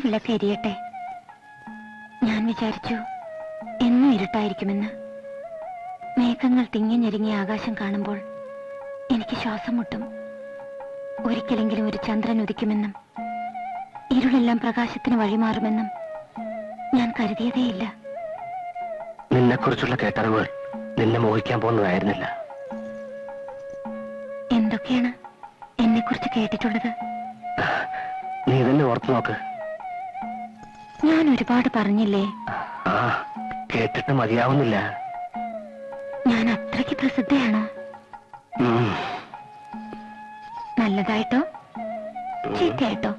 വിളക്ക് എരിയട്ടെ. ഞാൻ വിചാരിച്ചു എന്നും ഇരുട്ടായിരിക്കുമെന്ന്. മേഘങ്ങൾ തിങ്ങിഞ്ഞെരുങ്ങിയ ആകാശം കാണുമ്പോൾ എനിക്ക് ശ്വാസം മുട്ടും. ഒരിക്കലെങ്കിലും ഒരു ചന്ദ്രൻ ഉദിക്കുമെന്നും ഇരുളെല്ലാം പ്രകാശത്തിന് വഴിമാറുമെന്നും ഞാൻ കരുതിയതേയില്ല. നിന്നെക്കുറിച്ചുള്ള കേട്ടറിവുകൾ നിന്നെ മോഹിക്കാൻ പോകുന്നതായിരുന്നില്ല. എന്തൊക്കെയാണ് എന്നെക്കുറിച്ച് കേട്ടിട്ടുള്ളത്? നീ തന്നെ ഓർത്തു നോക്ക്. ഞാൻ ഒരുപാട് പറഞ്ഞില്ലേ? ആ, കേട്ടിട്ട് മതിയാവുന്നില്ല. ഞാൻ അത്രയ്ക്ക് പ്രസിദ്ധയാണോ? നല്ലതായിട്ടോ ചീത്തയായിട്ടോ?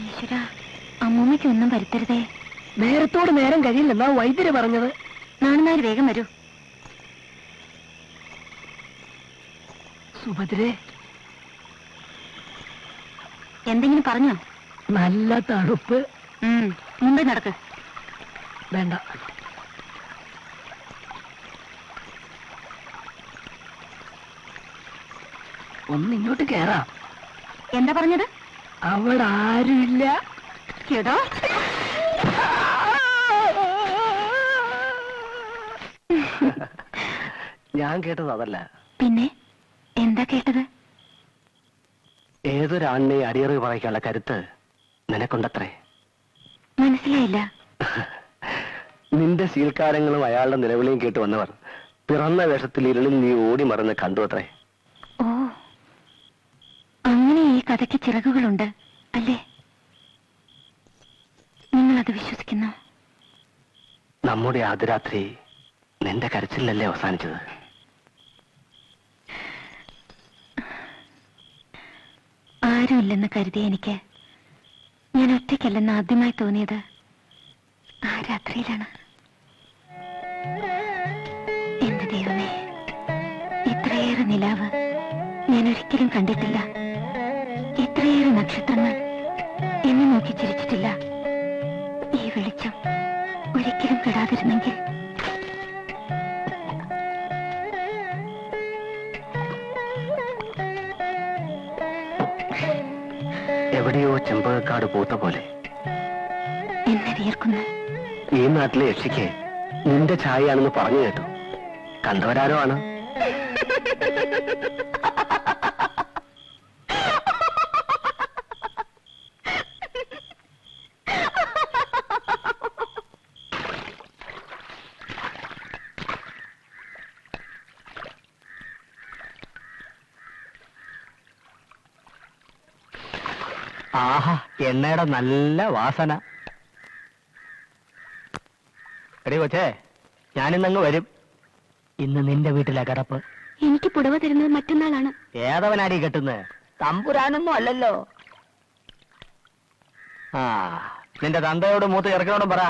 ഈശ്വര, അമ്മൂമ്മയ്ക്ക് ഒന്നും വരുത്തരുതേ. നേരത്തോട് നേരം കഴിയില്ലെന്നാ വൈദ്യര് പറഞ്ഞത്. നാണുനാര് വേഗം വരൂ. സുഭദ്രേ, എന്തെങ്കിലും പറഞ്ഞോ? നല്ല തണുപ്പ്. മുമ്പേ നടക്ക്. വേണ്ട, ഒന്നിങ്ങോട്ട് കേറാം. എന്താ പറഞ്ഞത്? അവിടെ ആരുമില്ല. കേട്ടോ? ഞാൻ കേട്ടത് അതല്ല. പിന്നെ എന്താ കേട്ടത്? ഏതൊരാണിനെ അടിയറവ് പറയിക്കാനുള്ള കരുത്ത് നിനക്കുണ്ടത്രേ. മനസ്സിലായില്ല. നിന്റെ ശീൽക്കാരങ്ങളും അയാളുടെ നിലവിളിയും കേട്ട് വന്നവർ പിറന്ന വേഷത്തിൽ ഇരുളിൽ നീ ഓടി മറന്ന് കണ്ടു അത്രേ. ഓ, അങ്ങനെ ഈ കഥയ്ക്ക് ചിറകുകളുണ്ട് അല്ലേ? നിങ്ങളത് വിശ്വസിക്കുന്നു? നമ്മുടെ ആദ്യ രാത്രി നിന്റെ കരച്ചിലല്ലേ അവസാനിച്ചത്? ആരുമില്ലെന്ന് കരുതിയ എനിക്ക് ഞാൻ ഒറ്റയ്ക്കല്ലെന്ന് ആദ്യമായി തോന്നിയത് ആ രാത്രിയിലാണ്. എന്റെ ദൈവമേ, ഇത്രയേറെ നിലാവ് ഞാൻ ഒരിക്കലും കണ്ടിട്ടില്ല. ഇത്രയേറെ നക്ഷത്രങ്ങൾ എന്നെ നോക്കി ചിരിച്ചിട്ടില്ല. ഈ വെളിച്ചം ഒരിക്കലും കെടാതിരുന്നെങ്കിൽ. എവിടെയോ ചെമ്പകക്കാട് പൂത്ത പോലെ എന്നെ വിയർക്കുന്നു. ഈ നാട്ടിലെ യക്ഷിക്ക് നിന്റെ ഛായയാണെന്ന് പറഞ്ഞു കേട്ടു. കണ്ടവരാരോ ആണ്. ആഹാ, എണ്ണയുടെ നല്ല വാസന. എടീ കൊച്ചേ, ഞാനിന്നങ്ങ് വരും. ഇന്ന് നിന്റെ വീട്ടിലെ കിടപ്പ്. എനിക്ക് പുടവ തരുന്നത് മറ്റന്നാളാണ്. ഏതവനാടി കെട്ടുന്നത്? തമ്പുരാനൊന്നും അല്ലല്ലോ. ആ, നിന്റെ തന്തയോട് മൂത്ത് ചെറുക്കനോടും പറ,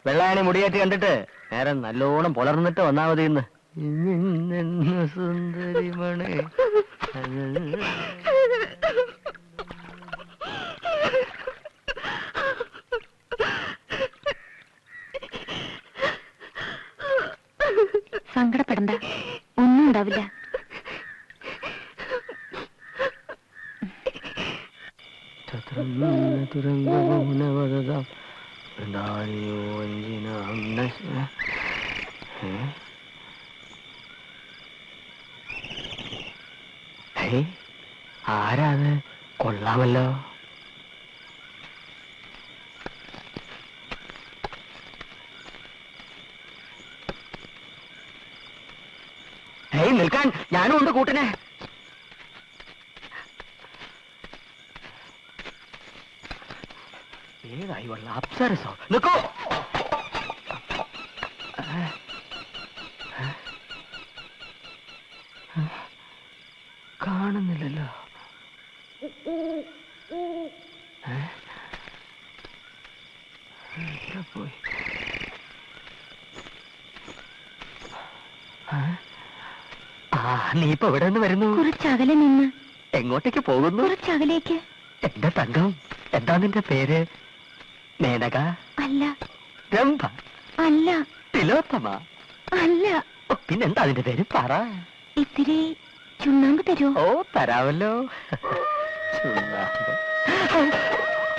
വെള്ളായണി മുടിയേറ്റ് കണ്ടിട്ട് നേരം നല്ലോണം പുലർന്നിട്ട് വന്നാ മതി. ഇന്ന് സുന്ദരിമണി. സങ്കടപ്പെടണ്ട, ഒന്നും ഉണ്ടാവില്ല. ആരാത്? കൊള്ളാമല്ലോ. നിൽക്കാൻ, ഞാനും ഉണ്ട് കൂട്ടിനെ. ഏതായി വള്ള അപ്സരസോ? നിൽക്കൂ. കാണുന്നില്ലല്ലോ. പോയി. നീ ഇപ്പൊ എവിടെ നിന്ന് വരുന്നു? കുറച്ചകലെ നിന്ന്. എങ്ങോട്ടേക്ക് പോകുന്നു? കുറച്ചകലേക്ക്. എന്റെ തങ്കം, എന്താ നിന്റെ പേര്? മേനക? അല്ല. രംഭ? അല്ല. തിലോത്തമ? അല്ല, പിന്നെന്താ അതിന്റെ പേര് പറ. ഇത്തിരി ചുണ്ണാമ്പ് തരുമോ? ഓ തരാമല്ലോ. ചുണ്ണാമ്പ്.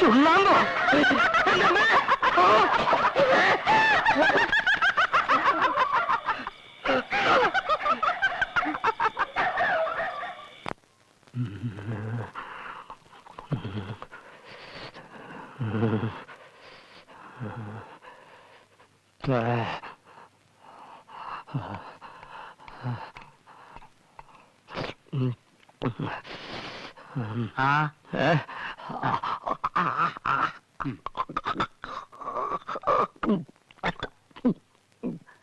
ചുണ്ണാമ്പോ?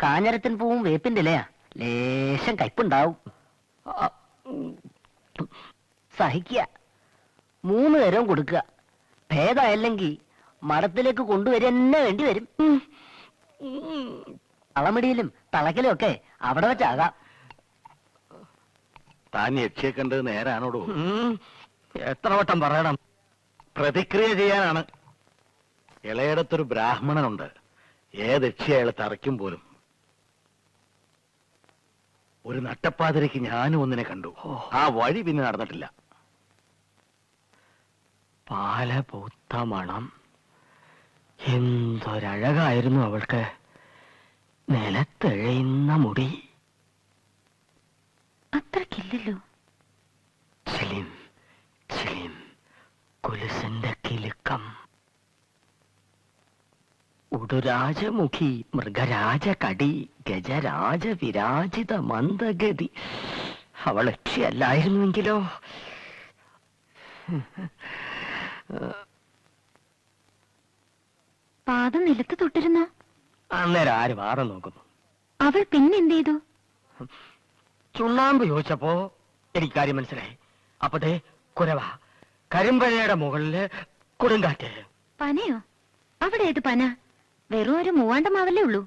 കാഞ്ഞരത്തിൻ പൂവും വേപ്പിന്റെ ഇലയാ, ലേശം കയ്പുണ്ടാവും. സഹിക്കുക, 3 നേരവും കൊടുക്കുക. ഭേദമല്ലെങ്കിൽ മഠത്തിലേക്ക് കൊണ്ടുവരിക തന്നെ വേണ്ടി വരും. തളമിടിയിലും തളക്കലും ഒക്കെ അവിടെ വെച്ചാകാം. താൻ യക്ഷിയെ കണ്ടത് നേരാണോടോ? എത്ര വട്ടം പറയണം? പ്രതിക്രിയ ചെയ്യാനാണ്. ഇളയിടത്തൊരു ബ്രാഹ്മണനുണ്ട്, ഏത് യക്ഷി അയാളെ തറയ്ക്കും പോലും. ഒരു നട്ടപ്പാതിരയ്ക്ക് ഞാനും ഒന്നിനെ കണ്ടു. ആ വഴി പിന്നെ നടന്നിട്ടില്ല. പാല പൂത്ത മണം. എന്തൊരഴകായിരുന്നു അവൾക്ക്. നിലത്തെഴയുന്ന മുടി. അത്രക്കില്ലല്ലോ. ചിലിം ചിലിം കുലുസിന്റെ കിലുക്കം. ഉടുരാജമുഖി, മൃഗരാജ കടി, ഗജരാജ വിരാജിത മന്ദഗതി. അവൾ യക്ഷിയല്ലായിരുന്നുവെങ്കിലോ? പാദം നിലത്ത് തൊട്ടിരുന്നോ? അന്നേരം ആര് വാറ നോക്കുന്നു? അവൾ പിന്നെന്ത് ചെയ്തു? ചുണ്ണാമ്പ് ചോദിച്ചപ്പോ എനിക്ക് കാര്യം മനസ്സിലായി. അപ്പതേ കുരവ, കരിമ്പനയുടെ മുകളില് കൊടുങ്കാറ്റ്. പനയോ? അവിടെ ഏത് പന? വെറും ഒരു മൂവാണ്ടമാവല്ലേ ഉള്ളൂ.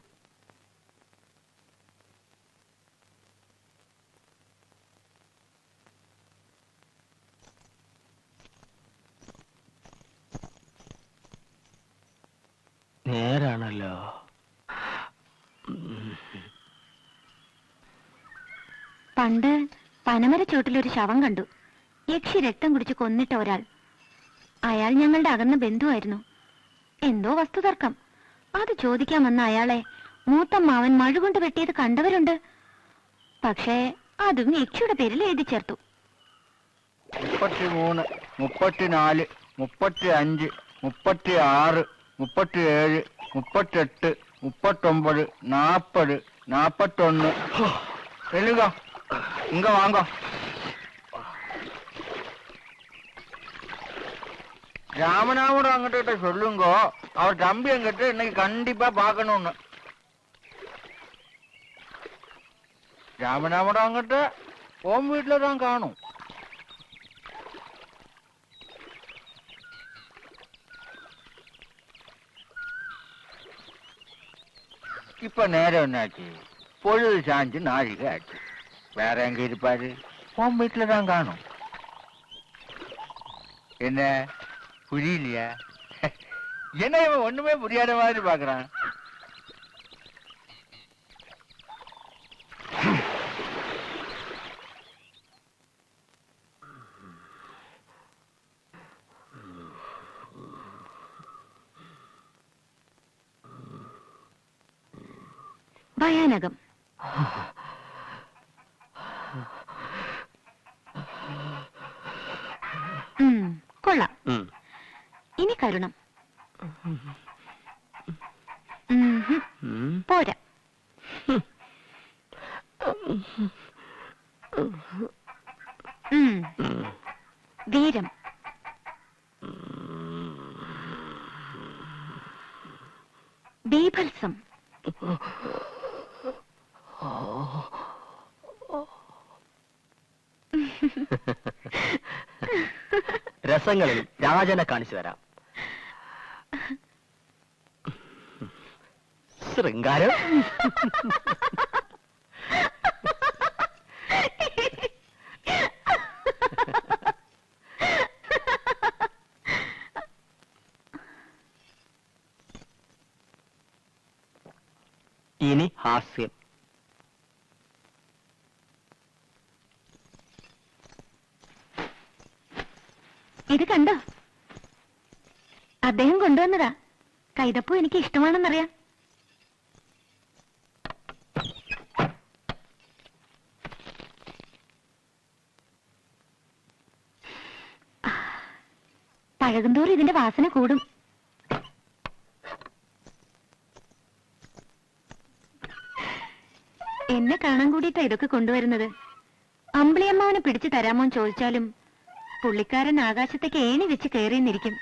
നേരാണല്ലോ. പണ്ട് പനമരച്ചോട്ടിലൊരു ശവം കണ്ടു. യക്ഷി രക്തം കുടിച്ച് കൊന്നിട്ട ഒരാൾ. അയാൾ ഞങ്ങളുടെ അകന്ന ബന്ധുവായിരുന്നു. എന്തോ വസ്തുതർക്കം. അത് ചോദിക്കാൻ വന്ന അയാളെ മൂത്തമ്മാവൻ മഴുകൊണ്ട് വെട്ടിയത് കണ്ടവരുണ്ട്. പക്ഷേ അതും യക്ഷിയുടെ പേരിൽ എഴുതി ചേർത്തു. 33, 34, 35, 36, 37, 38, 39, 40, 41. எழுங்க, இங்க வாங்க. ராமநாமன் அங்கிட்ட சொல்லுங்க, அவர் தம்பி என்கிட்ட இன்னைக்கு கண்டிப்பா பார்க்கணும்னு. ராமநாமன் அங்கிட்ட உன் வீட்டுல தான் காணும். இப்ப நேரம் என்னாச்சு? பொழுது சாஞ்சு நாழிகை ஆச்சு. வேற எங்க இருப்பாரு? உன் வீட்டுல தான் காணும். என்ன புரியலையா? என்ன இவன் ஒண்ணுமே புரியாத மாதிரி பாக்குறான். ഭയാനകം. കൊള്ളാം. ഇനി കരുണം. പോരാ. വീരം. ബീഭത്സം. രസങ്ങളിൽ രാജനെ കാണിച്ചു തരാം. ശൃംഗാരം. ഇനി ഹാസ്യം. ഇത് കണ്ടോ? അദ്ദേഹം കൊണ്ടുവന്നതാ. കൈതപ്പൂ എനിക്ക് ഇഷ്ടമാണെന്നറിയാം. പഴകുന്തോറും ഇതിന്റെ വാസന കൂടും. എന്നെ കാണാൻ കൂടിയിട്ടാ ഇതൊക്കെ കൊണ്ടുവരുന്നത്. അമ്പിളിയമ്മാവനെ പിടിച്ചു തരാമോന്ന് ചോദിച്ചാലും പുള്ളിക്കാരൻ ആകാശത്തേക്ക് ഏണി വെച്ച് കയറിയെന്നിരിക്കും.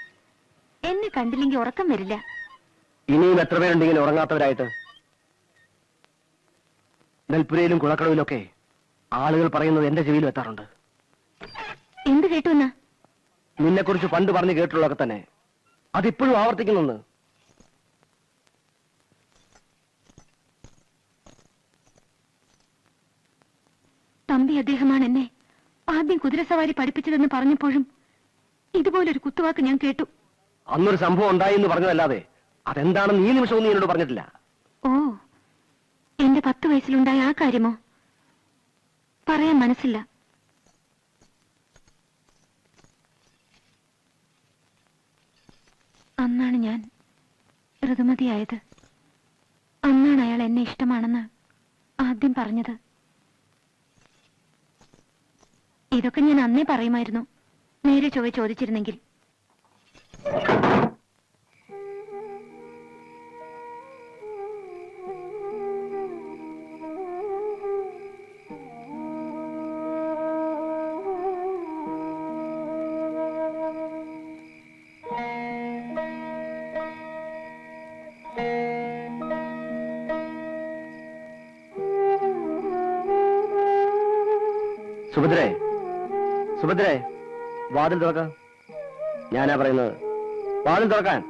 എന്നെ കണ്ടില്ലെങ്കിൽ ഉറക്കം വരില്ല. ഇനിയും എത്ര പേരുണ്ട് ഇങ്ങനെ ഉറങ്ങാത്തവരായിട്ട്? നെൽപ്പുരയിലും കുളക്കടവിലൊക്കെ ആളുകൾ പറയുന്നത് എന്റെ ചെവിയിലും എത്താറുണ്ട്. എന്ത് കേട്ടു എന്നാ? നിന്നെക്കുറിച്ച് പണ്ട് പറഞ്ഞു കേട്ടുള്ളതൊക്കെ തന്നെ. അതിപ്പോഴും ആവർത്തിക്കുന്നെന്ന്. തമ്പി അദ്ദേഹമാണ് എന്നെ ആദ്യം കുതിരസവാരി പഠിപ്പിച്ചതെന്ന് പറഞ്ഞപ്പോഴും ഇതുപോലൊരു കുത്തുവാക്ക് ഞാൻ കേട്ടു. അന്നൊരു സംഭവം ഉണ്ടായി എന്ന് പറഞ്ഞതല്ലാതെ അതെന്താണെന്ന് ഈ നിമിഷവും നീ എന്നോട് പറഞ്ഞിട്ടില്ല. ഓ, എന്റെ 10 വയസ്സിലുണ്ടായ ആ കാര്യമോ? പറയാൻ മനസ്സില്ല. അന്നാണ് ഞാൻ ഋതുമതിയായത്. അന്നാണ് അയാൾ എന്നെ ഇഷ്ടമാണെന്ന് ആദ്യം പറഞ്ഞത്. ഇതൊക്കെ ഞാൻ അന്നേ പറയുമായിരുന്നു, നേരെ ചൊവ്വെ ചോദിച്ചിരുന്നെങ്കിൽ. സുഭദ്രേ, സുഭദ്രേ, വാതിൽ തുറക്കാം. ഞാനാ പറയുന്നത്, വാതിൽ തുറക്കാൻ.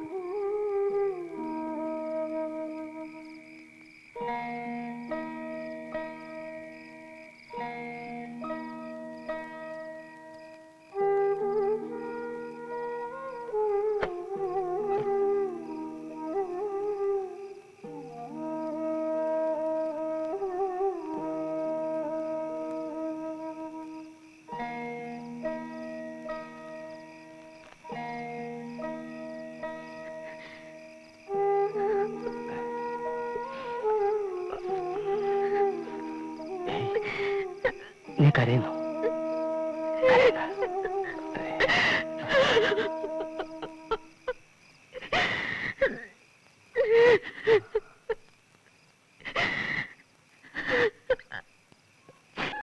നീ കരയുന്നു.